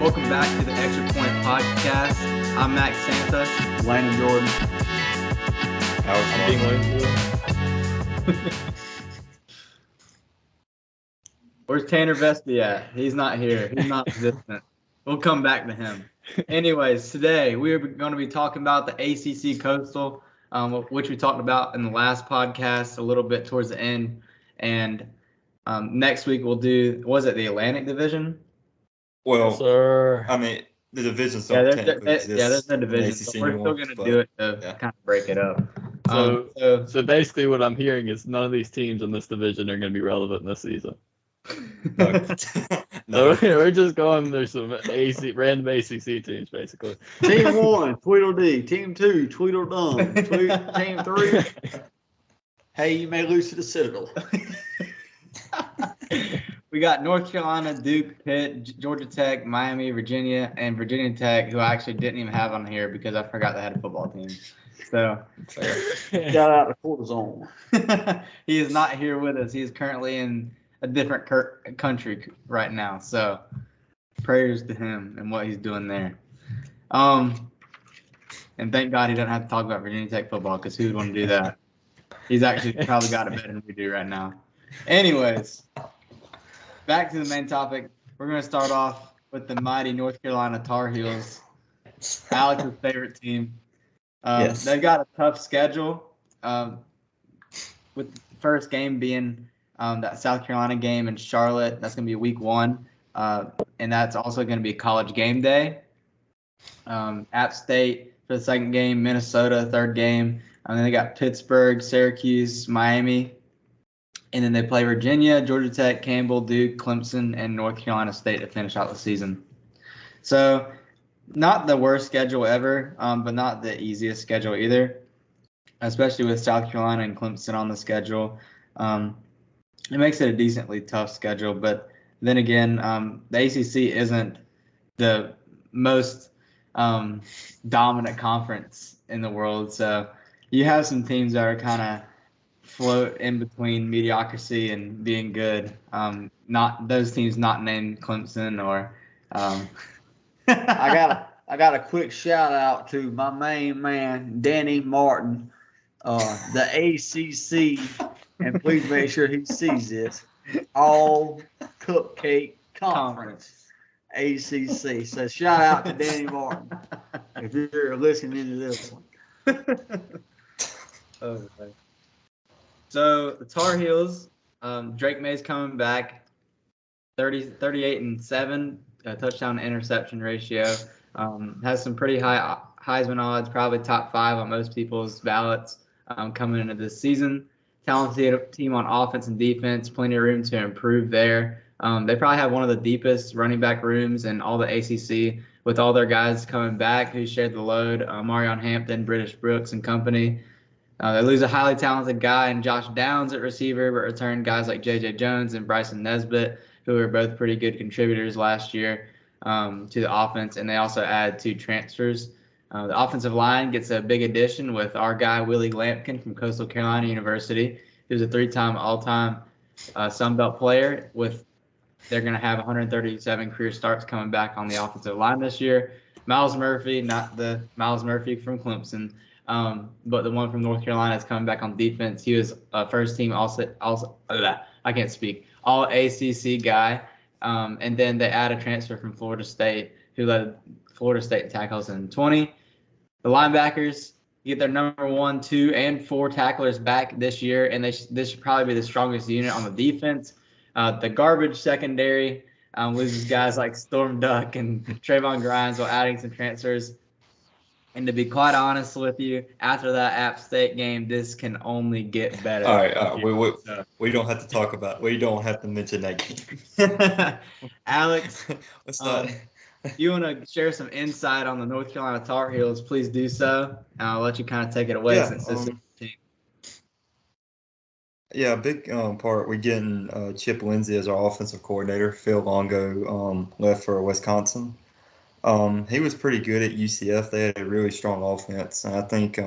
Welcome back to the Xtra Point Podcast. I'm Max Santa. Landon Jordan. Where's Tanner Vespi at? He's not here. He's not existent. We'll come back to him. Anyways, today we are going to be talking about the ACC Coastal, which we talked about in the last podcast a little bit towards the end. And next week we'll do, was it the Atlantic Division? Well, Yes, sir. I mean, the divisions don't technically exist. Yeah, there's no division. But we're still going to do it to kind of break it up. So basically what I'm hearing is none of these teams in this division are going to be relevant this season. No. So we're just going, there's some random ACC teams, basically. Team 1, Tweedledee. Team 2, Tweedledum. Team 3, hey, you may lose to the Citadel. We got North Carolina, Duke, Pitt, Georgia Tech, Miami, Virginia, and Virginia Tech, who I actually didn't even have on here because I forgot they had a football team. So Shout out to Cortisone. he is not here with us. He is currently in a different country right now. So prayers to him and what he's doing there. And thank God he doesn't have to talk about Virginia Tech football because who would want to do that? He's actually probably got it better than we do right now. Anyways, back to the main topic. We're going to start off with the mighty North Carolina Tar Heels, Alex's favorite team. Yes. They've got a tough schedule, with the first game being that South Carolina game in Charlotte. That's going to be week 1, and that's also going to be college game day. App State for the second game, Minnesota third game, and then they got Pittsburgh, Syracuse, Miami. And then they play Virginia, Georgia Tech, Campbell, Duke, Clemson, and North Carolina State to finish out the season. So not the worst schedule ever, but not the easiest schedule either, especially with South Carolina and Clemson on the schedule. It makes it a decently tough schedule. But then again, the ACC isn't the most dominant conference in the world. So you have some teams that are kind of float in between mediocrity and being good. Not those teams not named Clemson or. I got a quick shout out to my main man Danny Martin, the ACC, and please make sure he sees this. All Cupcake Conference, ACC. So shout out to Danny Martin if you're listening to this one. Okay. So the Tar Heels, Drake May's coming back, 38-7, touchdown to interception ratio. Has some pretty high Heisman odds, probably top 5 on most people's ballots coming into this season. Talented team on offense and defense, plenty of room to improve there. They probably have one of the deepest running back rooms in all the ACC with all their guys coming back who shared the load, Marion Hampton, British Brooks, and company. They lose a highly talented guy in Josh Downs at receiver, but return guys like J.J. Jones and Bryson Nesbitt, who were both pretty good contributors last year to the offense, and they also add 2 transfers. The offensive line gets a big addition with our guy Willie Lampkin from Coastal Carolina University, who's a 3-time all-time Sun Belt player. They're going to have 137 career starts coming back on the offensive line this year. Miles Murphy, not the Miles Murphy from Clemson, but the one from North Carolina is coming back on defense. He was a first-team all ACC guy, and then they add a transfer from Florida State who led Florida State tackles in 20. The linebackers get their number 1, 2, and 4 tacklers back this year, and this should probably be the strongest unit on the defense. The garbage secondary loses guys like Storm Duck and Trayvon Grimes while adding some transfers. And to be quite honest with you, after that App State game, this can only get better. All right. We don't have to talk about. We don't have to mention that game. Alex, Let's not. if you want to share some insight on the North Carolina Tar Heels, please do so. And I'll let you kind of take it away since this is your team. Yeah, a big part. We're getting Chip Lindsey as our offensive coordinator. Phil Longo left for Wisconsin. He was pretty good at UCF. They had a really strong offense, and I think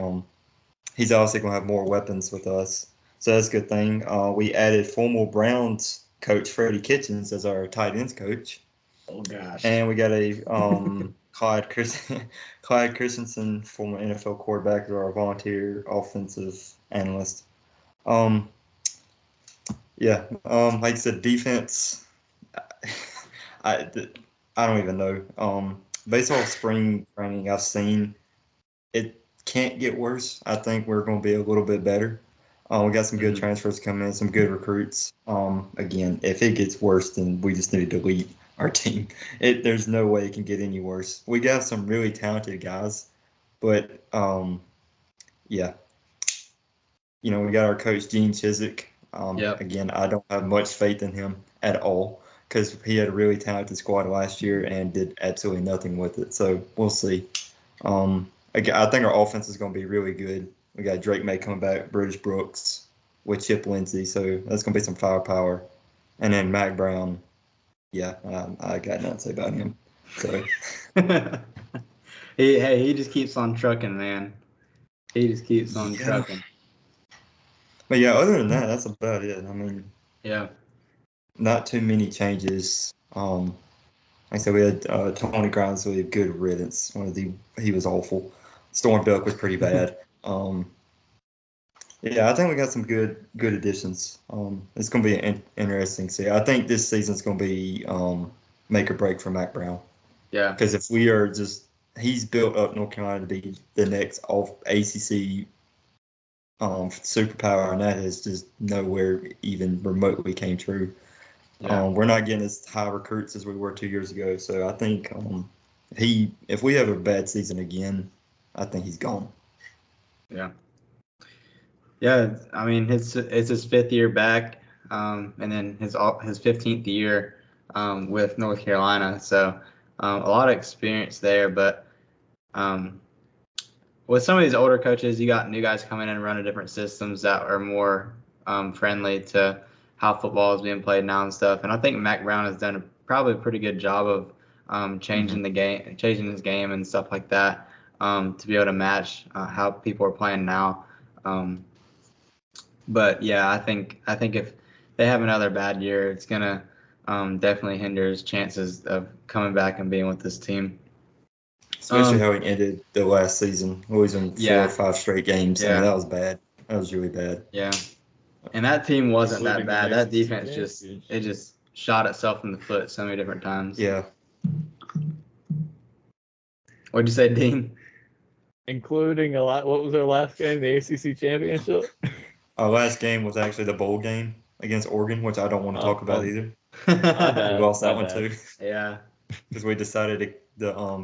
he's obviously going to have more weapons with us. So that's a good thing. We added former Browns coach Freddie Kitchens as our tight ends coach. Oh gosh. And we got a Clyde Christensen, former NFL quarterback, or our volunteer offensive analyst. Like I said, defense. I don't even know. Based off spring training I've seen, it can't get worse. I think we're going to be a little bit better. We got some good transfers coming in, some good recruits. Again, if it gets worse, then we just need to delete our team. There's no way it can get any worse. We got some really talented guys, but yeah. We got our coach Gene Chiswick. Again, I don't have much faith in him at all because he had a really talented squad last year and did absolutely nothing with it. So we'll see. Again, I think our offense is going to be really good. We got Drake May coming back, British Brooks with Chip Lindsey, so that's going to be some firepower. And then Mac Brown, I got nothing to say about him. So he just keeps on trucking, man. He just keeps on trucking. But yeah, other than that, that's about it. I mean, not too many changes. Like I said, we had Tony Grimes, really good riddance. He was awful. Storm Duck was pretty bad. I think we got some good additions. It's going to be interesting to see. I think this season's going to be make or break for Mac Brown. Yeah. Because if we are he's built up North Carolina to be the next ACC superpower, and that is just nowhere even remotely came true. We're not getting as high recruits as we were 2 years ago, so I think if we have a bad season again, I think he's gone. I mean it's his 5th year back, and then his 15th year with North Carolina, so a lot of experience there. But with some of these older coaches, you got new guys coming in and running different systems that are more friendly to how football is being played now and stuff. And I think Mac Brown has done probably a pretty good job of changing his game and stuff like that to be able to match how people are playing now. But yeah, I think if they have another bad year, it's gonna definitely hinder his chances of coming back and being with this team. Especially how he ended the last season, losing 4 or 5 straight games. I mean, that was bad. That was really bad. Yeah. And that team wasn't that bad. That defense just shot itself in the foot so many different times. Yeah. What'd you say, Dean? Including what was our last game? The ACC championship? Our last game was actually the bowl game against Oregon, which I don't want to talk about either. We lost that one too. Yeah. Because we decided to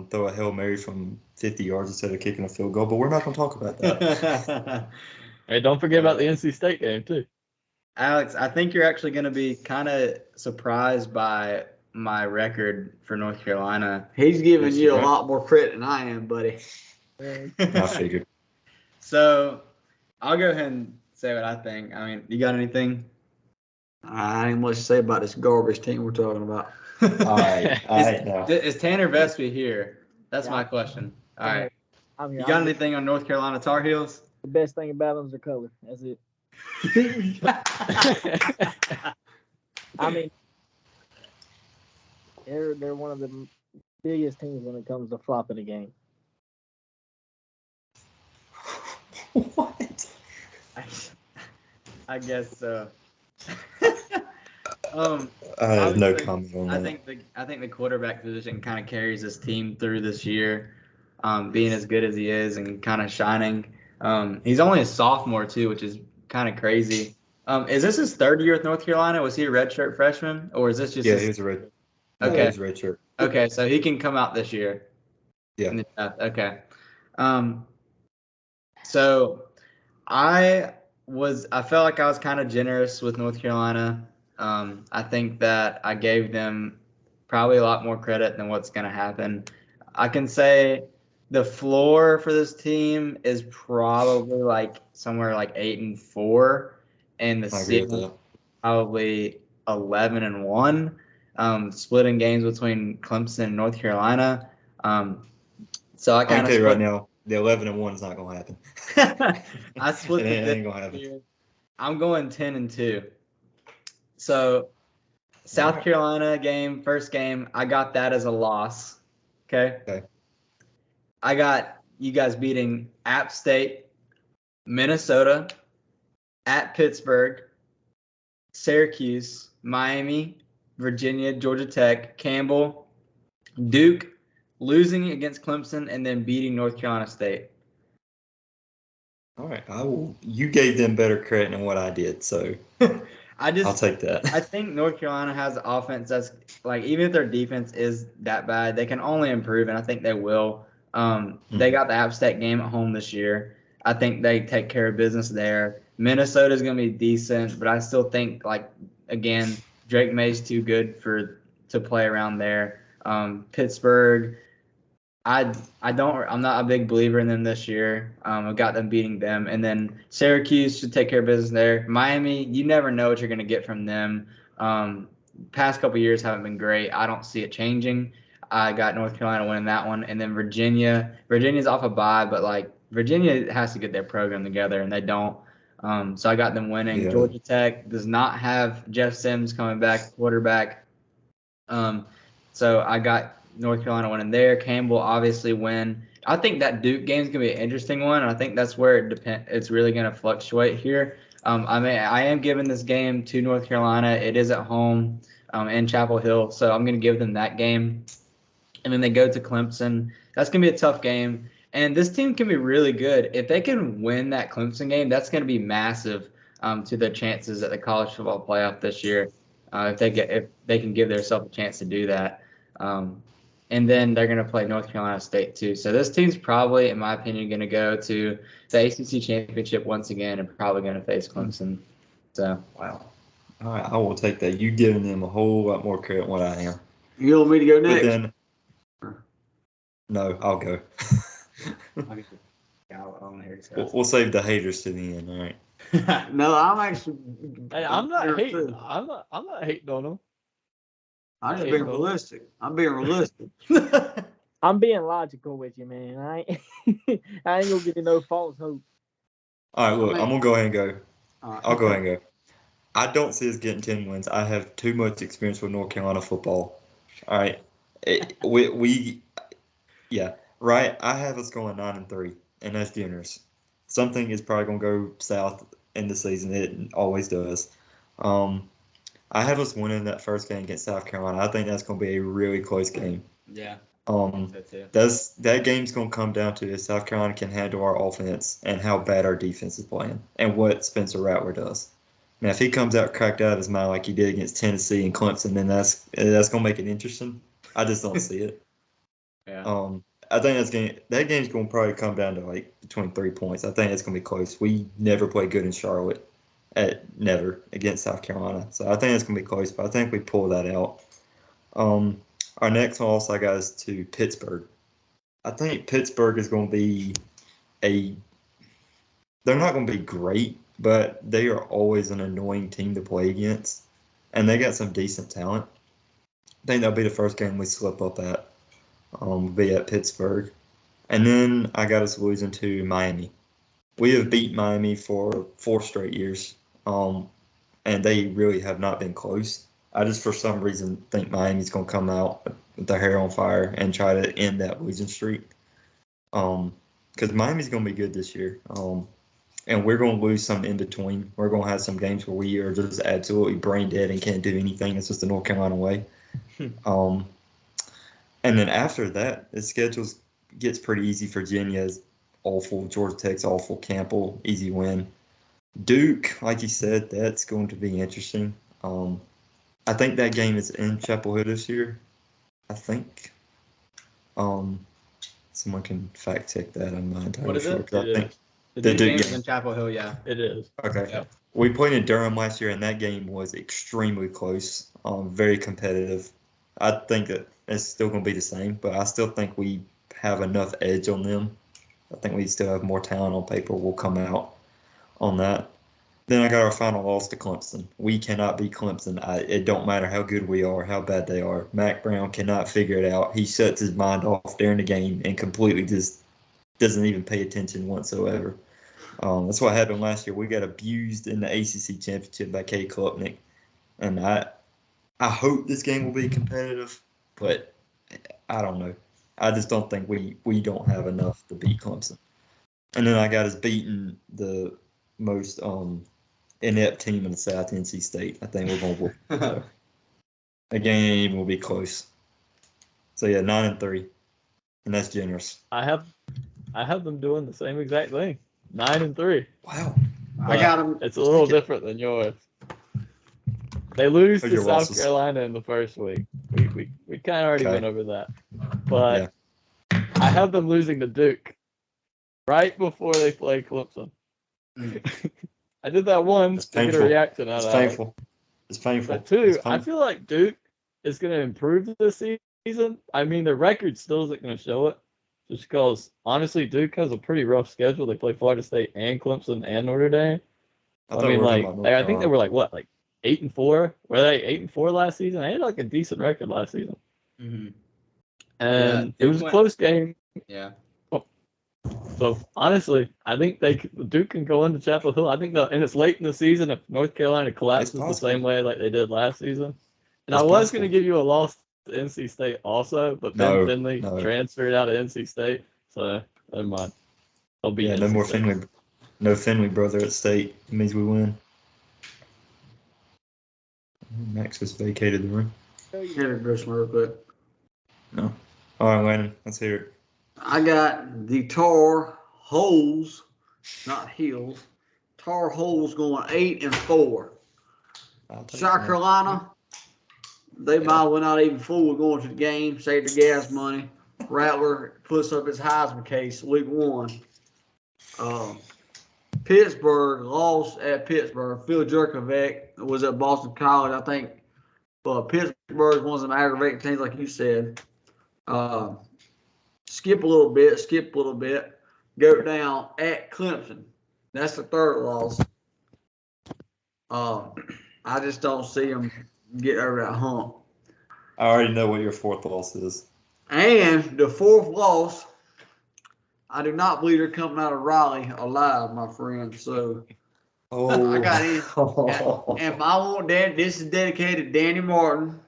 throw a Hail Mary from 50 yards instead of kicking a field goal, but we're not going to talk about that. Hey, don't forget about the NC State game too. Alex, I think you're actually going to be kind of surprised by my record for North Carolina. He's giving you a lot more credit than I am, buddy. I figured. So I'll go ahead and say what I think. I mean, you got anything? I ain't much to say about this garbage team we're talking about. All right. Is Tanner Vespi here? That's my question. All right. You got anything on North Carolina Tar Heels? The best thing about them is their color. That's it. I mean, they're one of the biggest teams when it comes to flopping a game. What? I guess so. I have no comment on that. I think the quarterback position kind of carries this team through this year, being as good as he is and kind of shining. He's only a sophomore too, which is kind of crazy. Is this his 3rd year with North Carolina? Was he a redshirt freshman, or is this just? Yeah, he was a red. Okay, he was a redshirt. Okay, so he can come out this year. Yeah. Okay. So I felt like I was kind of generous with North Carolina. I think that I gave them probably a lot more credit than what's going to happen. I can say the floor for this team is probably like somewhere like 8-4, and the ceiling probably 11-1. Splitting games between Clemson and North Carolina. So I kind of tell you right now, the 11-1 is not going to happen. I split it ain't going to happen. I'm going 10-2. So South Carolina game, first game, I got that as a loss. Okay. I got you guys beating App State, Minnesota, at Pittsburgh, Syracuse, Miami, Virginia, Georgia Tech, Campbell, Duke, losing against Clemson, and then beating North Carolina State. All right, you gave them better credit than what I did, so I'll take that. I think North Carolina has an offense that's like, even if their defense is that bad, they can only improve, and I think they will. They got the App State game at home this year. I think they take care of business there. Minnesota is going to be decent, but I still think, like, again, Drake May's too good to play around there. Pittsburgh, I'm not a big believer in them this year. I've got them beating them, and then Syracuse should take care of business there. Miami, you never know what you're going to get from them. Past couple years haven't been great. I don't see it changing. I got North Carolina winning that one, and then Virginia's off a bye, but like Virginia has to get their program together, and they don't. So I got them winning. Yeah. Georgia Tech does not have Jeff Sims coming back, quarterback. So I got North Carolina winning there. Campbell obviously win. I think that Duke game is going to be an interesting one. And I think that's where it's really going to fluctuate here. I am giving this game to North Carolina. It is at home in Chapel Hill, so I'm going to give them that game. And then they go to Clemson. That's going to be a tough game. And this team can be really good. If they can win that Clemson game, that's going to be massive to their chances at the college football playoff this year. If they can give themselves a chance to do that. And then they're going to play North Carolina State too. So this team's probably, in my opinion, going to go to the ACC championship once again and probably going to face Clemson. So wow. All right, I will take that. You've given them a whole lot more credit than what I am. You want me to go next? But then, no, I'll go. We'll save the haters to the end. All right. No, I'm actually. Hey, I'm not hating. I'm not hating on them. I'm just being realistic. I'm being realistic. I'm being logical with you, man. I ain't gonna give you no false hope. All right, look, I'm gonna go ahead and go. I'll go ahead and go. I don't see us getting 10 wins. I have too much experience with North Carolina football. All right, right. I have us going 9-3, and that's generous. Something is probably gonna go south in the season. It always does. I have us winning that first game against South Carolina. I think that's going to be a really close game. Yeah. That game's going to come down to if South Carolina can handle our offense and how bad our defense is playing and what Spencer Rattler does. Now, if he comes out cracked out of his mind like he did against Tennessee and Clemson, then that's going to make it interesting. I just don't see it. Yeah. I think that game's going to probably come down to like between 3 points. I think it's going to be close. We never play good in Charlotte. Never against South Carolina. So I think it's going to be close, but I think we pull that out. Our next loss I got is to Pittsburgh. I think Pittsburgh is going to be they're not going to be great, but they are always an annoying team to play against, and they got some decent talent. I think that'll be the first game we slip up at, be at Pittsburgh. And then I got us losing to Miami. We have beat Miami for 4 straight years. And they really have not been close. I just, for some reason, think Miami's going to come out with their hair on fire and try to end that losing streak. Because Miami's going to be good this year. And we're going to lose some in between. We're going to have some games where we are just absolutely brain dead and can't do anything. It's just the North Carolina way. And then after that, the schedule gets pretty easy. Virginia's awful. Georgia Tech's awful. Campbell, easy win. Duke, like you said, that's going to be interesting. I think that game is in Chapel Hill this year. I think. Someone can fact check that. I'm not entirely sure. What is it? The Duke game is in Chapel Hill, yeah. It is. Okay. Yep. We played in Durham last year, and that game was extremely close. Very competitive. I think that it's still going to be the same, but I still think we have enough edge on them. I think we still have more talent on paper. We'll come out on that. Then I got our final loss to Clemson. We cannot beat Clemson. It don't matter how good we are, how bad they are. Mac Brown cannot figure it out. He shuts his mind off during the game and completely just doesn't even pay attention whatsoever. That's what happened last year. We got abused in the ACC championship by Kay Klubnik, and I I hope this game will be competitive, but I don't know. I just don't think we don't have enough to beat Clemson. And then I got us beating the most inept team in the South, NC State. I think we're going to win. So, the game ain't even will be close. So yeah, 9-3, and that's generous. I have them doing the same exact thing, 9-3. Wow. I got them. It's a little different than yours. They lose Who's to your South losses? Carolina in the first week. We kind of already Okay. went over that, but I have them losing to Duke right before they play Clemson. I did that once to get a reaction out It's of painful. It's painful. But two, It's painful. I feel like Duke is going to improve this season. I mean, the record still isn't going to show it, just because honestly, Duke has a pretty rough schedule. They play Florida State and Clemson and Notre Dame. I think they were like 8-4. Were they 8-4 last season? They had like a decent record last season. Mm-hmm. And it was a close game. Yeah. So honestly, I think Duke can go into Chapel Hill. I think and it's late in the season if North Carolina collapses the same way like they did last season. And I was going to give you a loss to NC State also, but Ben Finley transferred out of NC State, so never mind. I'll be no more Finley. No Finley brother at State. It means we win. Max just vacated the room. Real quick. No. All right, Landon, let's hear it. I got the Tar Holes, not Heels. Tar Holes going 8-4. South Carolina, they might well not even fool going to the game, save the gas money. Rattler puts up his Heisman case week 1. Pittsburgh lost at Pittsburgh. Phil Jerkovic was at Boston College, I think. But Pittsburgh is one of them aggravating teams, like you said. Skip a little bit, go down at Clemson. That's the third loss. I just don't see them get over that hump. I already know what your fourth loss is. And the fourth loss, I do not believe they're coming out of Raleigh alive, my friend. So I got in. And I want that. This is dedicated to Danny Martin.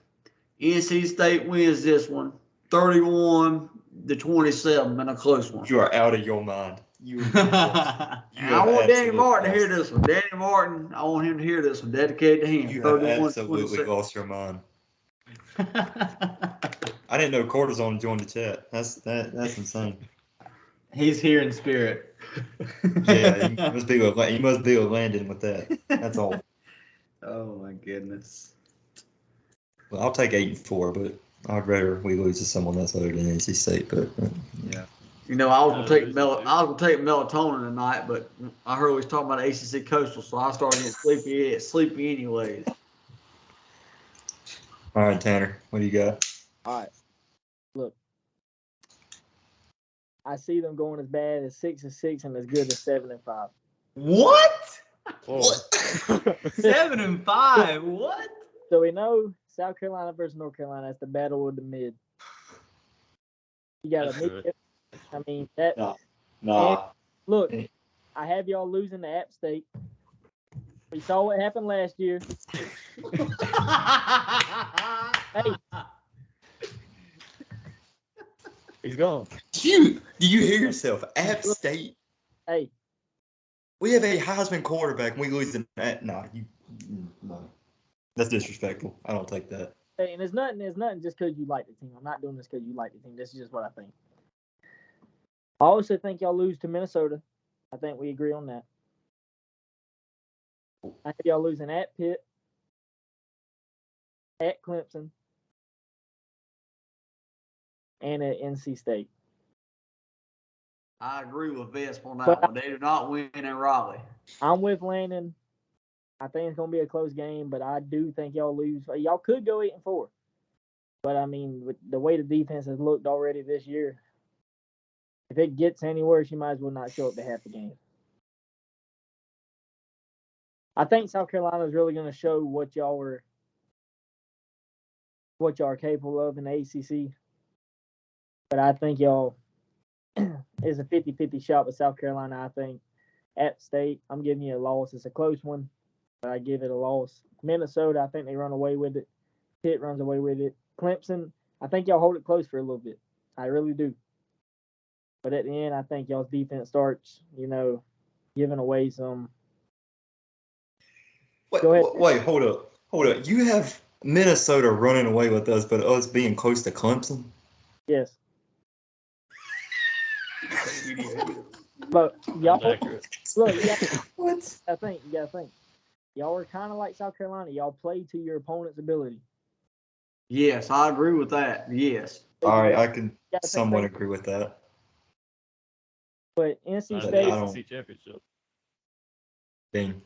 NC State wins this one, 31-27 in a close one. You are out of your mind. I want Danny Martin to hear this one. Danny Martin, I want him to hear this one. Dedicated to him. You have absolutely lost your mind. I didn't know Cortizone joined the chat. That's insane. He's here in spirit. Yeah, he must be with Landon with that. That's all. Oh my goodness. Well, I'll take 8-4, but I'd rather we lose to someone that's other than NC State. But yeah. You know, I was gonna take melatonin tonight, but I heard we was talking about ACC Coastal, so I started getting sleepy anyways. All right, Tanner, what do you got? All right. Look, I see them going as bad as 6-6 and as good as 7-5. What? What? 7-5. What? So we know South Carolina versus North Carolina. That's the battle of the mid. You got a mid. I mean that. Nah. Look, I have y'all losing to App State. We saw what happened last year. Hey. He's gone. Do you hear yourself? App State. Hey. We have a Heisman quarterback and we lose to no. That's disrespectful. I don't take that. Hey, and it's nothing just because you like the team. I'm not doing this because you like the team. This is just what I think. I also think y'all lose to Minnesota. I think we agree on that. I have y'all losing at Pitt, at Clemson, and at NC State. I agree with Vesp on that one. They do not win in Raleigh. I'm with Landon. I think it's going to be a close game, but I do think y'all lose. Y'all could go 8-4. But, I mean, with the way the defense has looked already this year, if it gets any worse, you might as well not show up to half the game. I think South Carolina is really going to show what y'all are capable of in the ACC. But I think y'all is a 50-50 shot with South Carolina, I think. App State, I'm giving you a loss. It's a close one, but I give it a loss. Minnesota, I think they run away with it. Pitt runs away with it. Clemson, I think y'all hold it close for a little bit. I really do. But at the end, I think y'all's defense starts, giving away some. Go ahead. Wait, hold up. You have Minnesota running away with us, but us being close to Clemson? Yes. But y'all, look, What? you gotta think. Y'all are kind of like South Carolina. Y'all play to your opponent's ability. Yes, I agree with that. Yes. All right, I can somewhat agree with that. But NC But State. I don't- ACC championship. Dang.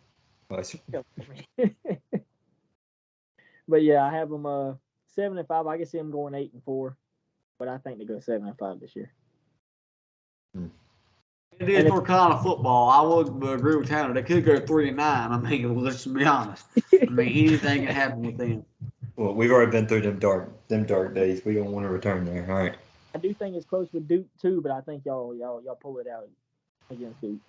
But yeah, I have them 7-5. I can see them going 8-4, but I think they go 7-5 this year. It is North Carolina football. I would agree with Tanner. They could go 3-9. I mean, let's be honest. I mean, anything can happen with them. Well, we've already been through them dark days. We don't want to return there. All right. I do think it's close with Duke too, but I think y'all pull it out against Duke.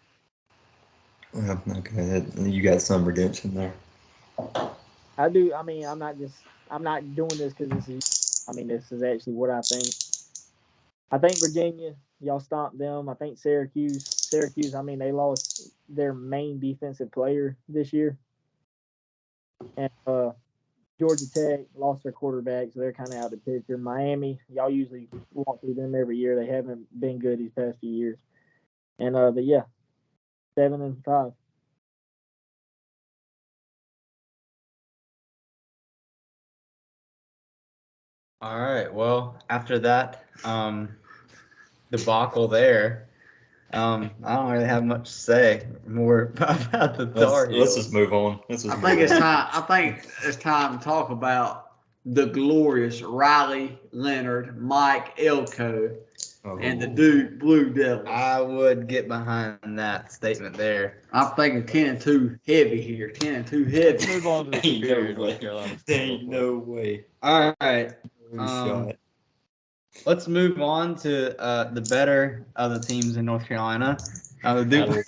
Okay, you got some redemption there. I do. I mean, I'm not doing this because this is actually what I think. I think Virginia, y'all stomped them. I think Syracuse, I mean, they lost their main defensive player this year. And Georgia Tech lost their quarterback, so they're kind of out of the picture. Miami, y'all usually walk through them every year. They haven't been good these past few years. And, 7-5. All right. Well, after that debacle there, I don't really have much to say more about the Tar Heels. Let's just move on. I think it's time to talk about the glorious Riley Leonard, Mike Elko, and the Duke Blue Devils. I would get behind that statement there. I'm thinking 10-2 heavy here. 10-2 heavy. Let's move on to the superior North Carolina. Ain't no way. All right. Shot. Let's move on to the better of the teams in North Carolina. The Duke.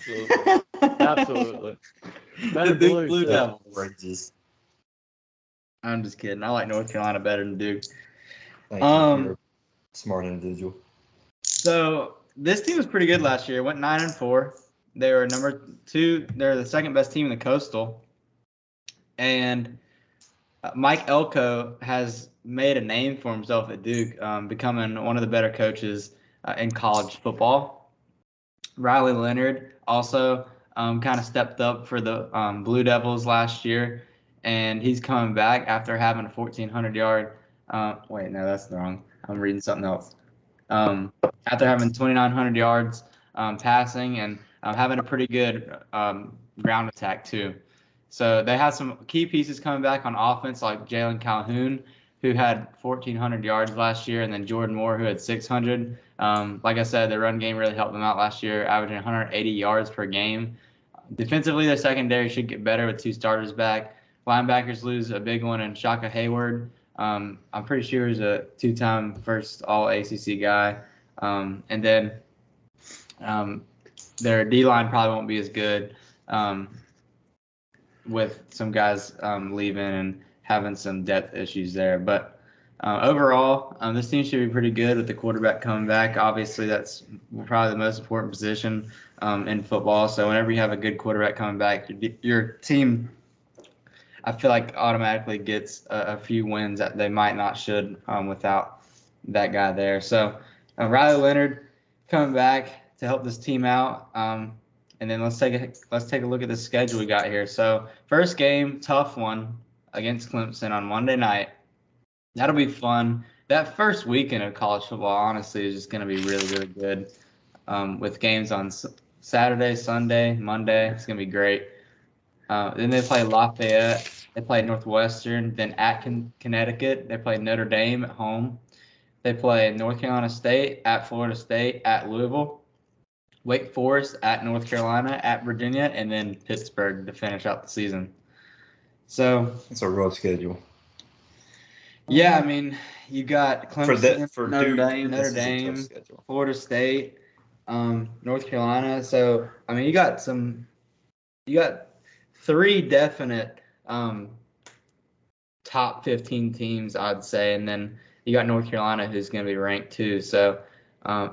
Absolutely. The Duke Blue Devils. Outrageous. I'm just kidding. I like North Carolina better than Duke. Thank you. You're a smart individual. So this team was pretty good last year. Went 9-4. They were number 2. They're the second best team in the Coastal. And Mike Elko has made a name for himself at Duke, becoming one of the better coaches in college football. Riley Leonard also kind of stepped up for the Blue Devils last year, and he's coming back after having a 1,400-yard. Wait, no, that's wrong. I'm reading something else. After having 2,900 yards passing and having a pretty good ground attack too. So they had some key pieces coming back on offense, like Jalen Calhoun, who had 1,400 yards last year, and then Jordan Moore, who had 600. Like I said, the run game really helped them out last year, averaging 180 yards per game. Defensively, their secondary should get better with 2 starters back. Linebackers lose a big one in Shaka Hayward. I'm pretty sure he's a 2-time first All-ACC guy. And then their D-line probably won't be as good with some guys leaving and having some depth issues there. But overall, this team should be pretty good with the quarterback coming back. Obviously, that's probably the most important position in football. So whenever you have a good quarterback coming back, your team, I feel like, automatically gets a few wins that they might not should without that guy there. So Riley Leonard coming back to help this team out. And then let's take a look at the schedule we got here. So first game, tough one against Clemson on Monday night. That'll be fun. That first weekend of college football, honestly, is just going to be really, really good. With games on Saturday, Sunday, Monday, it's going to be great. Then they play Lafayette. They play Northwestern. Then at Connecticut, they play Notre Dame at home. They play North Carolina State, at Florida State, at Louisville. Wake Forest, at North Carolina, at Virginia, and then Pittsburgh to finish out the season. So it's a rough schedule. Yeah, I mean, you got Clemson, for Notre Duke, Dame, Florida State, North Carolina. So I mean, you got 3 definite top 15 teams, I'd say, and then you got North Carolina, who's going to be ranked too. So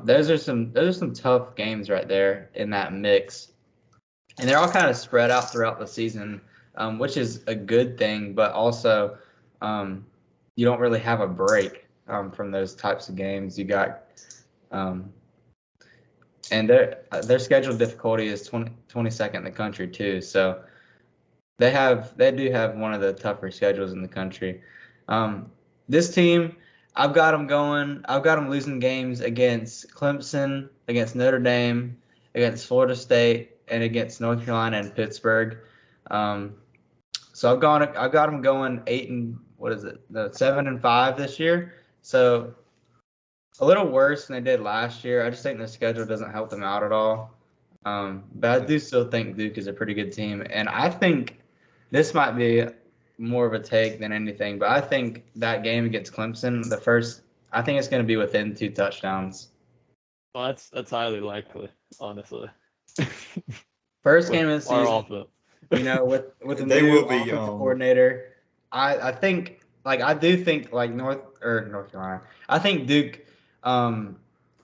those are some tough games right there in that mix, and they're all kind of spread out throughout the season, which is a good thing. But also, you don't really have a break from those types of games. You got and their schedule difficulty is 22nd in the country too. So they do have one of the tougher schedules in the country. This team, I've got them going. I've got them losing games against Clemson, against Notre Dame, against Florida State, and against North Carolina and Pittsburgh. So I've got them going 7-5 this year. So a little worse than they did last year. I just think the schedule doesn't help them out at all. But I do still think Duke is a pretty good team, and I think this might be more of a take than anything, but I think that game against Clemson, I think it's going to be within 2 touchdowns. Well, that's highly likely, honestly. First game of the season, with the new offensive coordinator, I think I do think North Carolina. I think Duke kind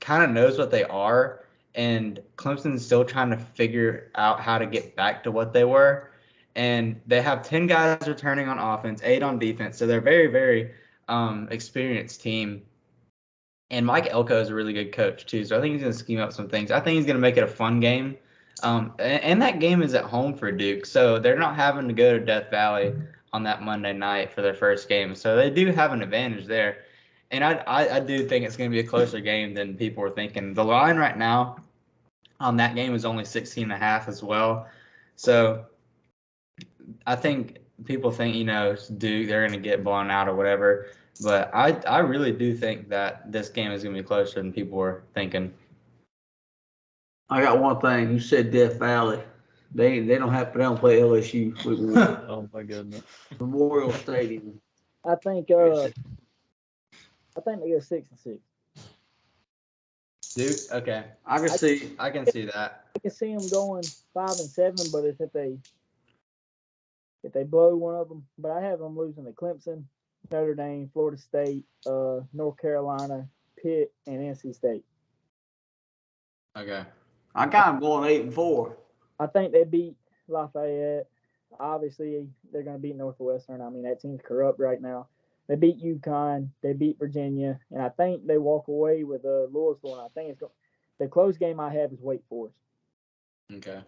of knows what they are, and Clemson's still trying to figure out how to get back to what they were. And they have 10 guys returning on offense, 8 on defense. So they're a very, very experienced team. And Mike Elko is a really good coach, too. So I think he's going to scheme up some things. I think he's going to make it a fun game. And that game is at home for Duke. So they're not having to go to Death Valley on that Monday night for their first game. So they do have an advantage there. And I do think it's going to be a closer game than people were thinking. The line right now on that game is only 16.5 as well. So I think people think, Duke, they're going to get blown out or whatever. But I really do think that this game is going to be closer than people were thinking. I got one thing. You said Death Valley. They don't play LSU. Oh my goodness. Memorial Stadium. I think they go 6-6. Duke, okay. I can see that. I can see them going 5-7, but it's if they blow one of them. But I have them losing to Clemson, Notre Dame, Florida State, North Carolina, Pitt, and NC State. Okay. I got them going 8-4. I think they beat Lafayette. Obviously, they're going to beat Northwestern. I mean, that team's corrupt right now. They beat UConn. They beat Virginia. And I think they walk away with Louisville. And I think the close game I have is Wake Forest. Okay.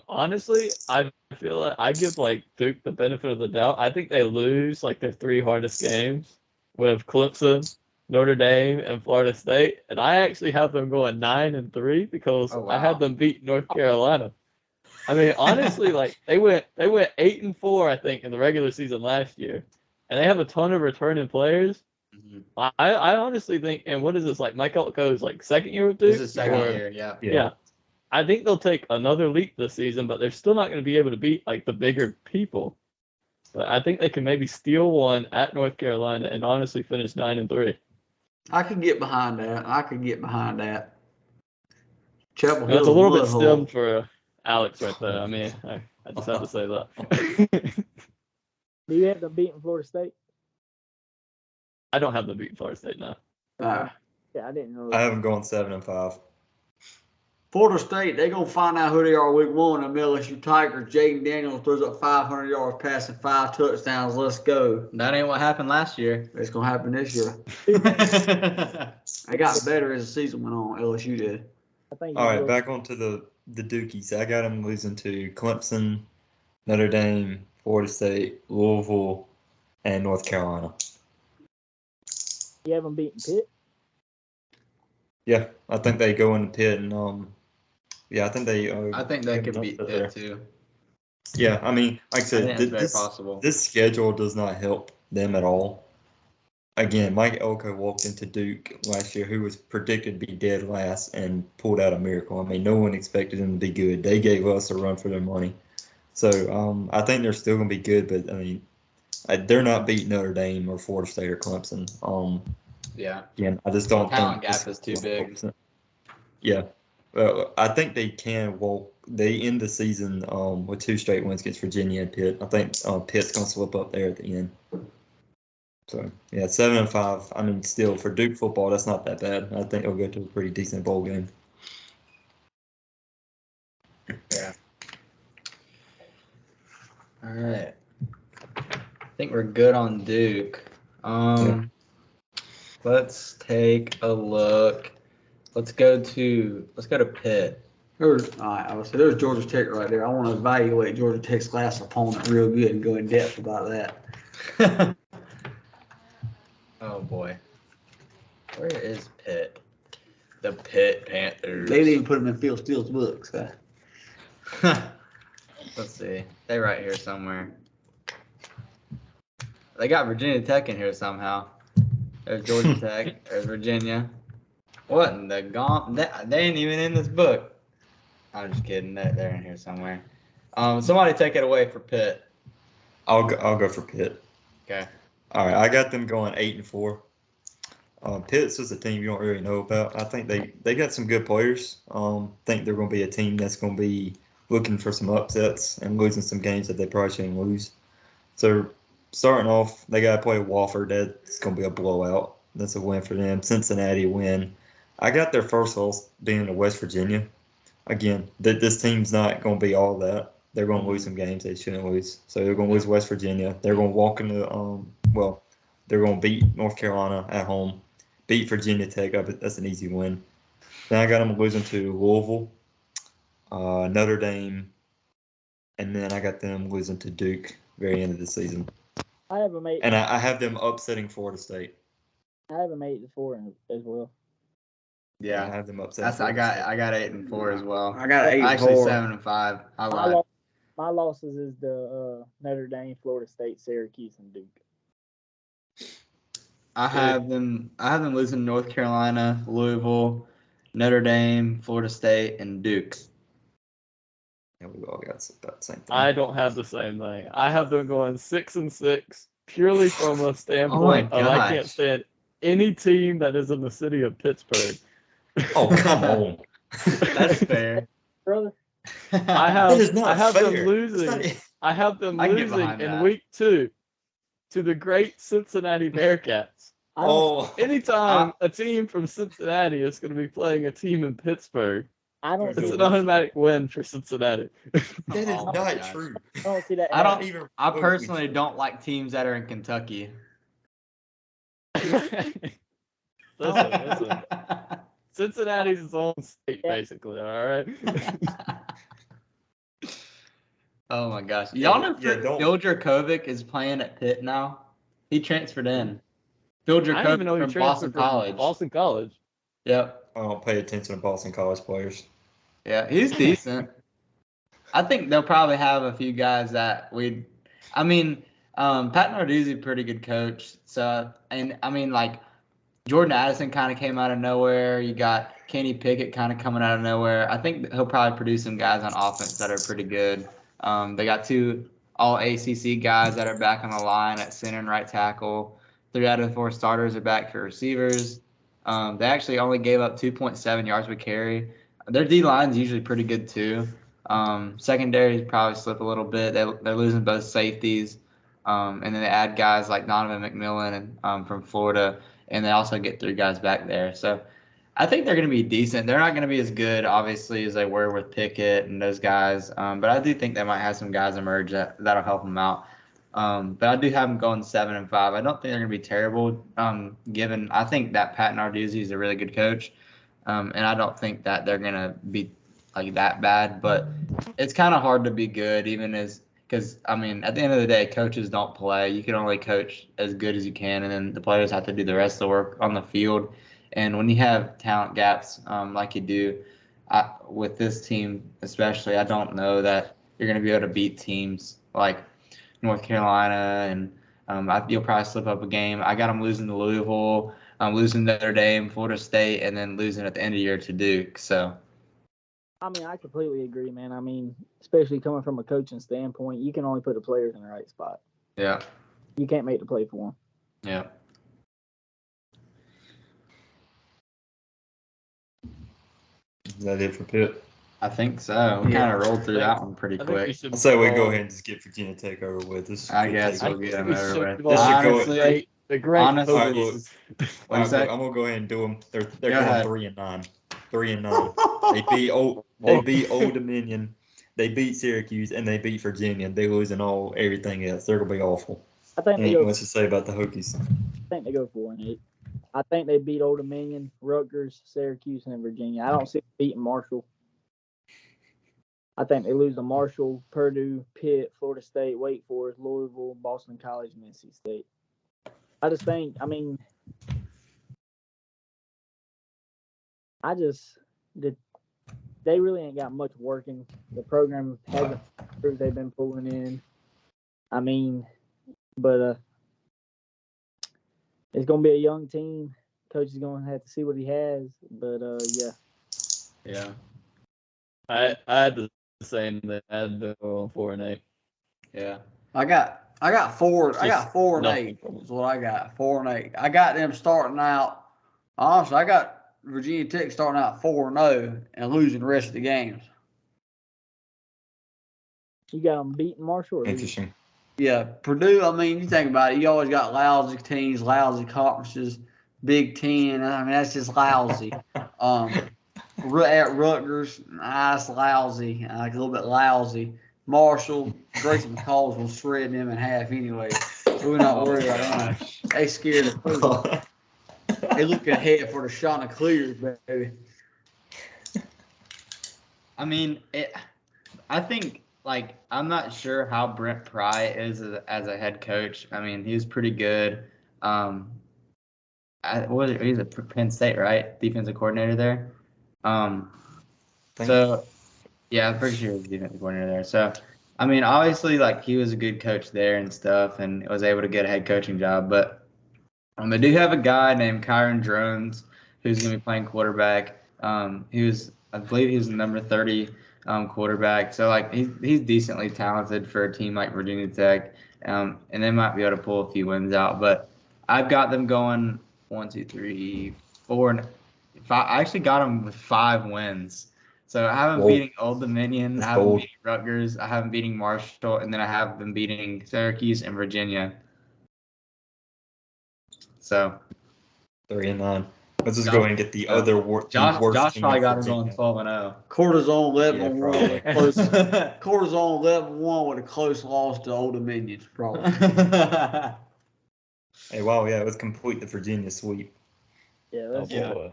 Honestly, I feel like I give Duke the benefit of the doubt. I think they lose their 3 hardest games with Clemson, Notre Dame, and Florida State, and I actually have them going 9-3 because I had them beat North Carolina. I mean, honestly, they went 8-4, I think, in the regular season last year, and they have a ton of returning players. Mm-hmm. I honestly think, and what is this Mike Elko's second year with Duke? This is second year, yeah. I think they'll take another leap this season, but they're still not going to be able to beat the bigger people. But I think they can maybe steal one at North Carolina and honestly finish 9-3. I could get behind that. Chapel Hill's a little bit stemmed for Alex right there. I mean, I just have to say that. Do you have them beating Florida State? I don't have them beating Florida State now. Yeah, I didn't know that. I have them going 7-5. Florida State, they're going to find out who they are week 1. Them LSU Tigers. Jaden Daniels throws up 500 yards, passing 5 touchdowns. Let's go. That ain't what happened last year. It's going to happen this year. They got better as the season went on. LSU did. All right, back onto the Dukies. I got them losing to Clemson, Notre Dame, Florida State, Louisville, and North Carolina. You have them beating Pitt? Yeah, I think they go into Pitt and I think they. I think they could beat Pitt too. Yeah, I mean, like I said, it's very possible. This schedule does not help them at all. Again, Mike Elko walked into Duke last year, who was predicted to be dead last, and pulled out a miracle. I mean, no one expected them to be good. They gave us a run for their money. So I think they're still going to be good, but I mean, they're not beating Notre Dame or Florida State or Clemson. Yeah. Again, I just don't think the talent gap is too big. Yeah. Well, I think they can. Well, they end the season with 2 straight wins against Virginia and Pitt. I think Pitt's gonna slip up there at the end. So yeah, 7-5. I mean, still for Duke football, that's not that bad. I think they'll go to a pretty decent bowl game. Yeah. All right. I think we're good on Duke. Let's take a look. Let's go to Pitt. There's Georgia Tech right there. I want to evaluate Georgia Tech's last opponent real good and go in depth about that. Oh boy. Where is Pitt? The Pitt Panthers. They didn't even put him in Phil Steele's books. Let's see. They're right here somewhere. They got Virginia Tech in here somehow. There's Georgia Tech. There's Virginia. What in the They ain't even in this book. I'm just kidding. They're in here somewhere. Somebody take it away for Pitt. I'll go for Pitt. Okay. All right, I got them going 8-4. Pitt's is a team you don't really know about. I think they got some good players. Think they're going to be a team that's going to be looking for some upsets and losing some games that they probably shouldn't lose. So starting off, they got to play Wofford. That's going to be a blowout. That's a win for them. Cincinnati win. I got their first loss being to West Virginia. Again, this team's not going to be all that. They're going to lose some games they shouldn't lose. So they're going to lose West Virginia. They're going to walk into they're going to beat North Carolina at home, beat Virginia Tech. That's an easy win. Then I got them losing to Louisville, Notre Dame, and then I got them losing to Duke very end of the season. I have them 8. And I have them upsetting Florida State. I have them 8-4 as well. Yeah, I have them upsetting. I got 8-4 as well. I got 8-4. Actually 7-5. I lied. My losses is the Notre Dame, Florida State, Syracuse, and Duke. I have them losing North Carolina, Louisville, Notre Dame, Florida State, and Duke. Yeah, we all got that same thing. I don't have the same thing. I have them going 6-6 purely from a standpoint of I can't stand any team that is in the city of Pittsburgh. Oh, come on. That's fair. Brother. I have them losing in week 2 to the great Cincinnati Bearcats. Anytime a team from Cincinnati is going to be playing a team in Pittsburgh, it's an automatic win for Cincinnati. That is not true. I don't see that. I personally don't like teams that are in Kentucky. Listen. Cincinnati's its own state, basically. All right. Oh my gosh! Y'all know Phil Jurkovic is playing at Pitt now. He transferred in. Phil Jurkovic from Boston College. Boston College. Yep. I don't pay attention to Boston College players. Yeah, he's decent. I think they'll probably have a few guys that Pat Narduzzi's a pretty good coach. So, and I mean, like, Jordan Addison kind of came out of nowhere. You got Kenny Pickett kind of coming out of nowhere. I think he'll probably produce some guys on offense that are pretty good. They got 2 all ACC guys that are back on the line at center and right tackle. 3 out of the 4 starters are back for receivers. They actually only gave up 2.7 yards per carry. Their D-line's usually pretty good too. Secondary probably slip a little bit. They're losing both safeties. And then they add guys like Donovan McMillan and from Florida, and they also get 3 guys back there. So I think they're going to be decent. They're not going to be as good, obviously, as they were with Pickett and those guys. But I do think they might have some guys emerge that'll help them out. But I do have them going 7-5. I don't think they're going to be terrible, given I think that Pat Narduzzi is a really good coach. And I don't think that they're going to be like that bad. But it's kind of hard to be good, because, I mean, at the end of the day, coaches don't play. You can only coach as good as you can, and then the players have to do the rest of the work on the field. And when you have talent gaps like you do with this team especially, I don't know that you're going to be able to beat teams like North Carolina, and you'll probably slip up a game. I got them losing to Louisville, losing Notre Dame, Florida State, and then losing at the end of the year to Duke. So, I mean, I completely agree, man. I mean, especially coming from a coaching standpoint, you can only put the players in the right spot. Yeah. You can't make the play for them. Yeah. Is that it for Pitt? I think so. We Yeah. kind of rolled through that one pretty I think we quick. should. So we go ahead and just get Virginia Tech over with. This I guess take we'll get them we over should with. go on Honestly, the great honestly, All right, look. Hokies. What'd you say? I'm gonna go ahead and do them. They're Go going ahead. 3-9. 3-9. They beat Old Dominion. They beat Syracuse and they beat Virginia. They losing everything else. They're gonna be awful. I think they Ain't go. much to say about the Hokies. I think they go 4-8. I think they beat Old Dominion, Rutgers, Syracuse, and Virginia. I don't see them beating Marshall. I think they lose to Marshall, Purdue, Pitt, Florida State, Wake Forest, Louisville, Boston College, and NC State. I just think, they really ain't got much working. The program hasn't proved they've been pulling in. But it's going to be a young team. Coach is going to have to see what he has. But, yeah. Yeah. I had the same thing. I had to go on 4-8. Yeah. I got 4 and nothing 8 from it. is what I got. 4 and 8. I got them starting out. Honestly, I got Virginia Tech starting out 4-0 and losing the rest of the games. You got them beating Marshall? Or Interesting. Yeah, Purdue, you think about it, you always got lousy teams, lousy conferences, Big Ten. That's just lousy. At Rutgers, that's lousy, like a little bit lousy. Marshall, Grayson McCall's will shred them in half anyway. So we're not worried about them. They scared of Purdue. They look ahead for the Chanticleers, baby. I think, I'm not sure how Brent Pry is as a head coach. He was pretty good. He's at Penn State, right? Defensive coordinator there. So, yeah, I'm pretty sure he was defensive coordinator there. So, obviously, he was a good coach there and stuff, and was able to get a head coaching job. But they do have a guy named Kyron Drones who's going to be playing quarterback. I believe he was the number 30 quarterback. So, he's decently talented for a team like Virginia Tech, and they might be able to pull a few wins out. But I've got them going 1, 2, 3, 4, and 5. I actually got them with 5 wins. So I have them beating Old Dominion, I have them beating Rutgers, I have them beating Marshall, and then I have them beating Syracuse and Virginia. So 3-9. Let's just go ahead and get the other worst Josh team probably in got him Virginia. going 12-0. Cortisone 11-1 Yeah, with Cortisone 11-1 with a close loss to Old Dominion, probably. Hey, wow, yeah, let's complete the Virginia sweep. Yeah, Oh, boy.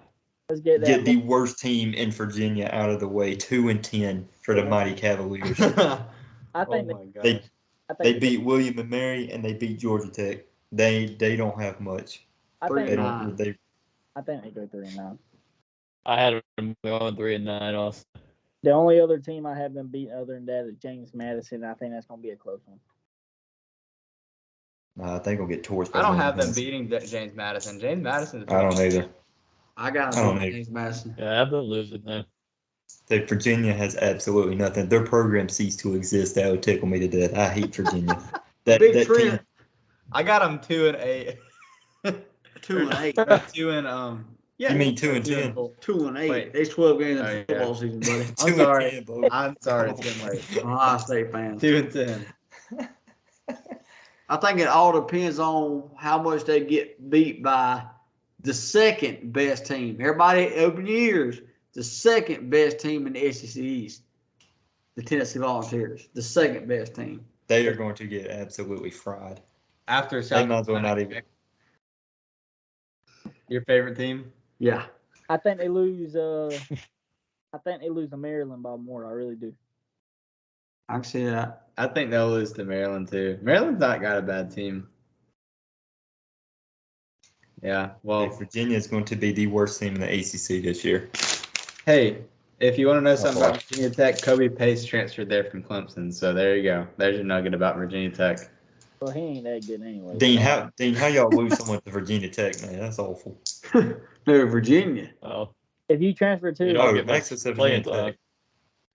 let's get that. Get the worst team in Virginia out of the way. 2-10 for the mighty Cavaliers. I think oh my gosh. They beat William and Mary and they beat Georgia Tech. They don't have much. I think They they don't. They go 3-9. I had them going 3-9 also. The only other team I have them beat other than that is James Madison. I think that's going to be a close one. I think we'll get torched. I don't have them beating James Madison. James Madison. I don't either. I got I don't them either. James Madison. Yeah, I have them losing there. Virginia has absolutely nothing. Their program ceased to exist. That would tickle me to death. I hate Virginia. Big that Trent. team. I got them 2-8. 2-8. 2 and Yeah. You mean 2-10? 2-8. Wait. There's 12 games in Oh, yeah. football season, buddy. I'm sorry. 2-10, boy. I'm sorry. It's getting late. Ohio State fans. 2-10. I think it all depends on how much they get beat by the second best team. Everybody open your ears. The second best team in the SEC East, the Tennessee Volunteers, the second best team. They are going to get absolutely fried. After They South might as well not Carolina. even. Your favorite team? Yeah. I think they lose. I think they lose to Maryland by more. I really do. I can see that. I think they'll lose to Maryland too. Maryland's not got a bad team. Yeah. Well, Virginia is going to be the worst team in the ACC this year. hey, if you want to know something about Virginia Tech, Kobe Pace transferred there from Clemson. So there you go. There's your nugget about Virginia Tech. Well, he ain't that good anyway. Dean, how y'all lose someone to Virginia Tech, man? That's awful. No, Virginia. Oh, If you transfer to, You don't Oh, get Max much said playing Virginia time. Tech.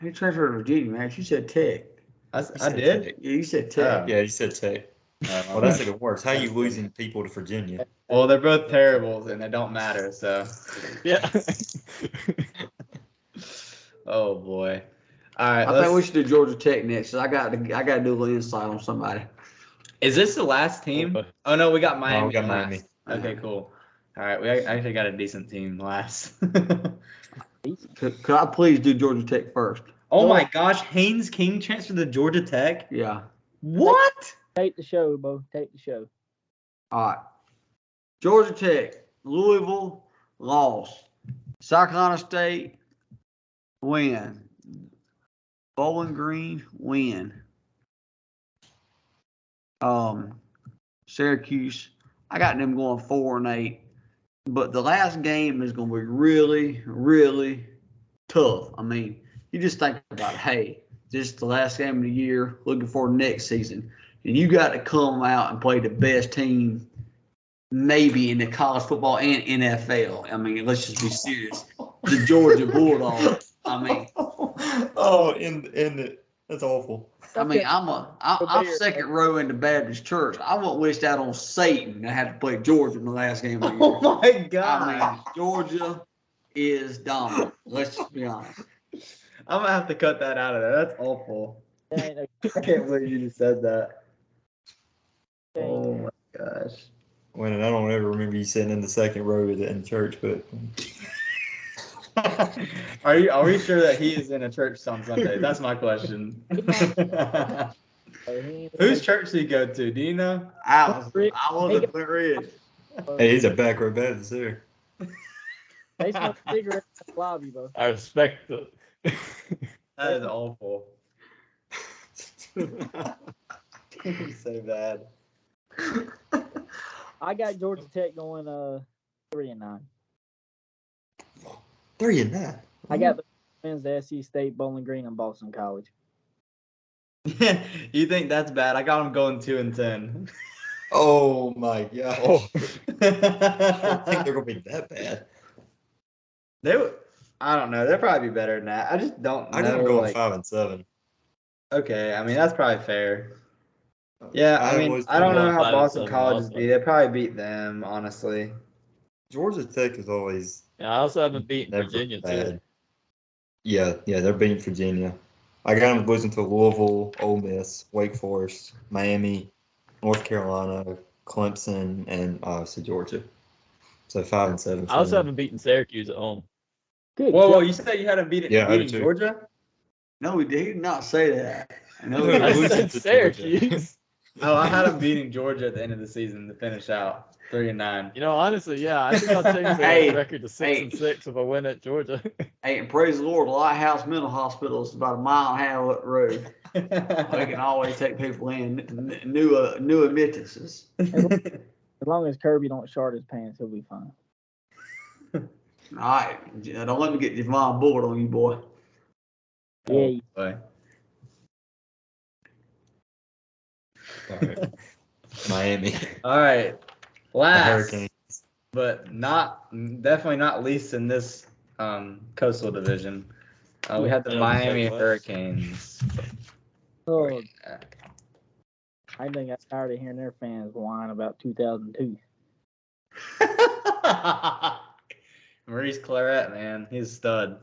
Who transferred to Virginia, Max? You said Tech. I said did. Tech. Yeah, you said Tech. Oh. Yeah, you said Tech. Well, that's even worse. How you losing people to Virginia? Well, they're both terrible and they don't matter. So Yeah. Oh boy. All right. I think we should do Georgia Tech next. 'Cause I got to do a little insight on somebody. Is this the last team? Okay. Oh no, we got Miami. we got last. Miami. Okay, cool. All right, we actually got a decent team last. Could I please do Georgia Tech first? Oh my gosh, Haynes King transferred to Georgia Tech. Yeah. What? Take the show, Bo. Take the show. All right. Georgia Tech, Louisville, loss. South Carolina State, win. Bowling Green, win. Syracuse, I got them going 4-8. But the last game is going to be really, really tough. I mean, you just think about, hey, this is the last game of the year, looking for next season. And you got to come out and play the best team maybe in the college football and NFL. I mean, let's just be serious. The Georgia Bulldogs. I mean, that's awful. I mean, I'm second row in the Baptist church. I wouldn't wish that on Satan to have to play Georgia in the last game of the year. Oh my god. I mean, Georgia is dominant. Let's just be honest. I'm gonna have to cut that out of there. That's awful. I can't believe you just said that. Oh my gosh. When I don't ever remember you sitting in the second row in church, but Are we sure that he is in a church on Sunday? That's my question. Whose church did he go to? Do you know? I wasn't clear. hey, he's a back row Baptist there. They smoke cigarettes in the lobby, Bo. I respect it. That is awful. So bad. I got Georgia Tech going 3-9. 3-9. I got the wins to SC State, Bowling Green, and Boston College. You think that's bad? I got them going 2-10. Oh my god. Oh. I don't think they're gonna be that bad. I don't know. They'll probably be better than that. I just don't know. I got them going 5-7. Okay, I mean that's probably fair. Yeah, I mean was I don't know going how Boston 5-7 College is also. beat. They probably beat them, honestly. Georgia Tech is always Yeah, I also haven't beaten never Virginia bad. too. Yeah, they're beating Virginia. I got them losing to Louisville, Ole Miss, Wake Forest, Miami, North Carolina, Clemson, and obviously Georgia. So 5-7. I also haven't beaten Syracuse at home. Good. Whoa, you said you hadn't beaten Yeah, I did beating too. Georgia? No, he did not say that. No, I I losing said to Syracuse. Oh, I had them beating Georgia at the end of the season to finish out 3-9. You know, honestly, yeah, I think I'll change the Hey, record to 6-6 if I win at Georgia. Hey, and praise the Lord, the Lighthouse Mental Hospital is about a mile and a half up the road. They can always take people in, new admittances. As long as Kirby don't short his pants, he'll be fine. All right, don't let me get Javon Bullard on you, boy. Yeah. Boy. All right. Miami. All right. The Last, Hurricanes. but definitely not least in this coastal division. We had the Yeah, Miami Southwest. Hurricanes. Oh, I think I'm tired of hearing their fans whine about 2002. Maurice Claret, man, he's a stud.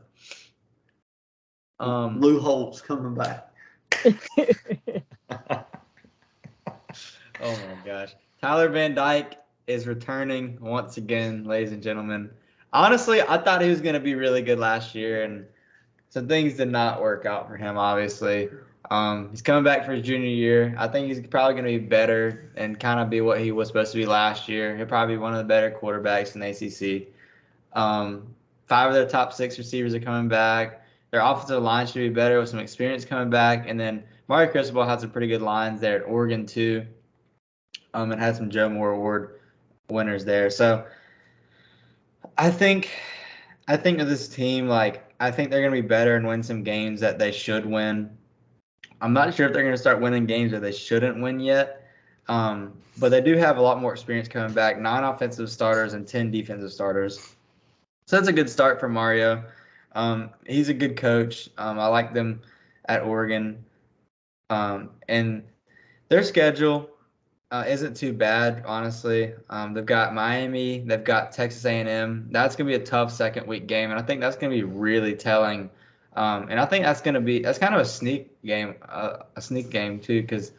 Lou Holt's coming back. Oh my gosh. Tyler Van Dyke is returning once again, ladies and gentlemen. Honestly, I thought he was going to be really good last year, and some things did not work out for him, obviously. He's coming back for his junior year. I think he's probably going to be better and kind of be what he was supposed to be last year. He'll probably be one of the better quarterbacks in the ACC. 5 of their top 6 receivers are coming back. Their offensive line should be better with some experience coming back. And then Mario Cristobal had some pretty good lines there at Oregon, too. And had some Joe Moore Award winners there. So I think of this team, I think they're going to be better and win some games that they should win. I'm not sure if they're going to start winning games that they shouldn't win yet. But they do have a lot more experience coming back, 9 offensive starters and 10 defensive starters. So that's a good start for Mario. He's a good coach. I like them at Oregon. And their schedule isn't too bad, honestly. They've got Miami. They've got Texas A&M. That's going to be a tough second-week game, and I think that's going to be really telling And I think that's kind of a sneak game too, because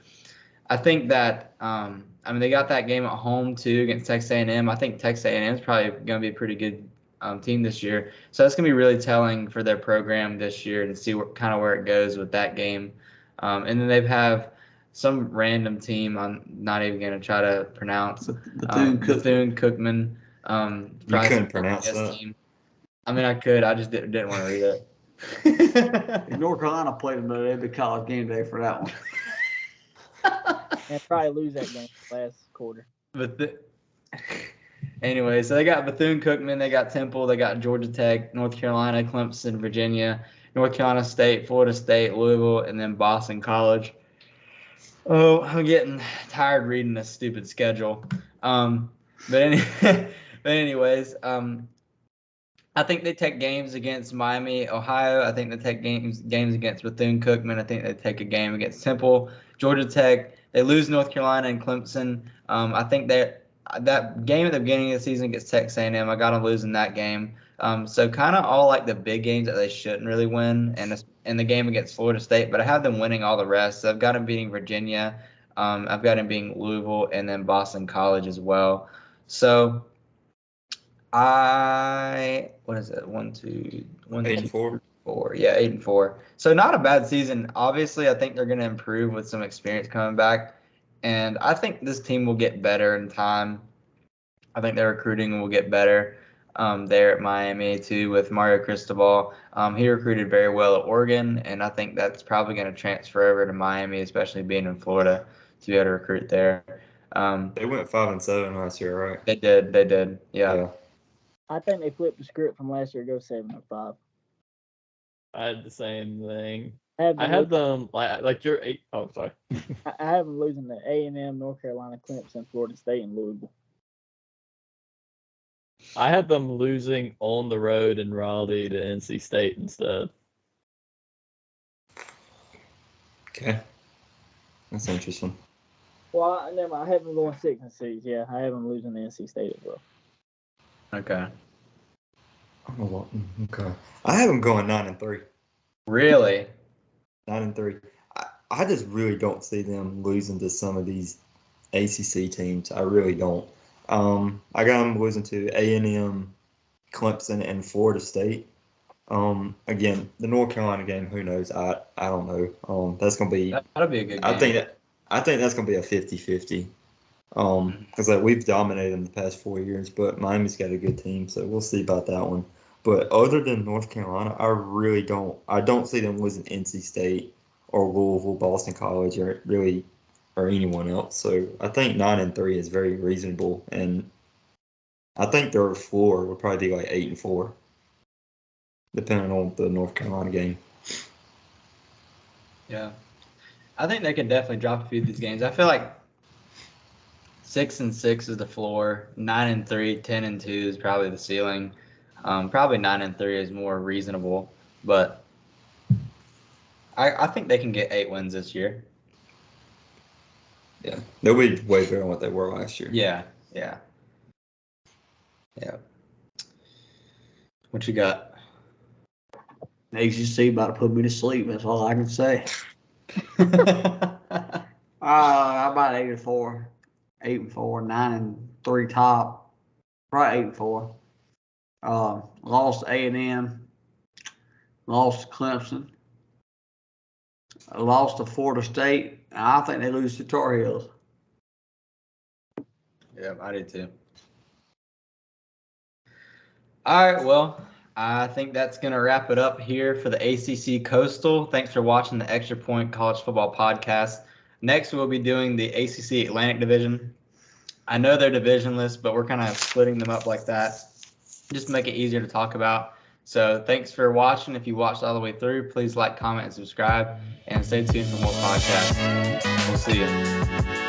I think that they got that game at home too against Texas A&M. I think Texas A&M is probably going to be a pretty good team this year, so that's going to be really telling for their program this year and see where it goes with that game. And then they have some random team I'm not even going to try to pronounce. Bethune-Cookman. You couldn't pronounce that. Team. I mean, I could. I just didn't want to read it. If North Carolina played them, it'd be college game day for that one. And probably lose that game last quarter. Anyway, so they got Bethune-Cookman, they got Temple, they got Georgia Tech, North Carolina, Clemson, Virginia, North Carolina State, Florida State, Louisville, and then Boston College. Oh, I'm getting tired reading this stupid schedule. Anyways, I think they take games against Miami, Ohio. I think they take games against Bethune-Cookman. I think they take a game against Temple, Georgia Tech. They lose North Carolina and Clemson. I think that game at the beginning of the season against Texas A&M, I got them losing that game. So kind of all like the big games that they shouldn't really win, and in the game against Florida State. But I have them winning all the rest. So I've got them beating Virginia. I've got them beating Louisville and then Boston College as well. So what is it? 1, 2, 8-4. 4. Yeah, 8-4. So not a bad season. Obviously, I think they're going to improve with some experience coming back, and I think this team will get better in time. I think their recruiting will get better there at Miami too with Mario Cristobal. He recruited very well at Oregon, and I think that's probably going to transfer over to Miami, especially being in Florida, to be able to recruit there. They went 5-7 last year, right? They did. Yeah. I think they flipped the script from last year to go 7-5. I had the same thing. I had them like you're 8. Oh, sorry. I have them losing to A&M, North Carolina, Clemson, Florida State, and Louisville. I had them losing on the road in Raleigh to NC State instead. Okay, that's interesting. Well, I have them going 6-6. Yeah, I have them losing to NC State as well. Okay. Okay. I have them going 9-3. Really? 9-3. I just really don't see them losing to some of these ACC teams. I really don't. I got them losing to A&M, Clemson, and Florida State. Again, the North Carolina game, who knows? I don't know. That's gonna be. That'll be a good game. I think that's gonna be a 50-50. Because we've dominated in the past 4 years, but Miami's got a good team, so we'll see about that one. But other than North Carolina, I really don't. I don't see them losing NC State or Louisville, Boston College, or anyone else. So I think 9-3 is very reasonable, and I think their floor would probably be like 8-4, depending on the North Carolina game. Yeah, I think they can definitely drop a few of these games. I feel like 6-6 is the floor. 9-3, 10-2 is probably the ceiling. Probably 9-3 is more reasonable, but I think they can get 8 wins this year. Yeah, they'll be way better than what they were last year. Yeah. What you got? ACC about to put me to sleep. That's all I can say. How about 8-4, 8-4, 9-3 top, probably 8-4. Lost to A&M, lost to Clemson, lost to Florida State. I think they lose to Tar Heels. Yeah, I did too. All right, well, I think that's going to wrap it up here for the ACC Coastal. Thanks for watching the Xtra Point College Football Podcast. Next, we'll be doing the ACC Atlantic Division. I know they're divisionless, but we're kind of splitting them up like that just to make it easier to talk about. So thanks for watching. If you watched all the way through, please like, comment, and subscribe, and stay tuned for more podcasts. We'll see you.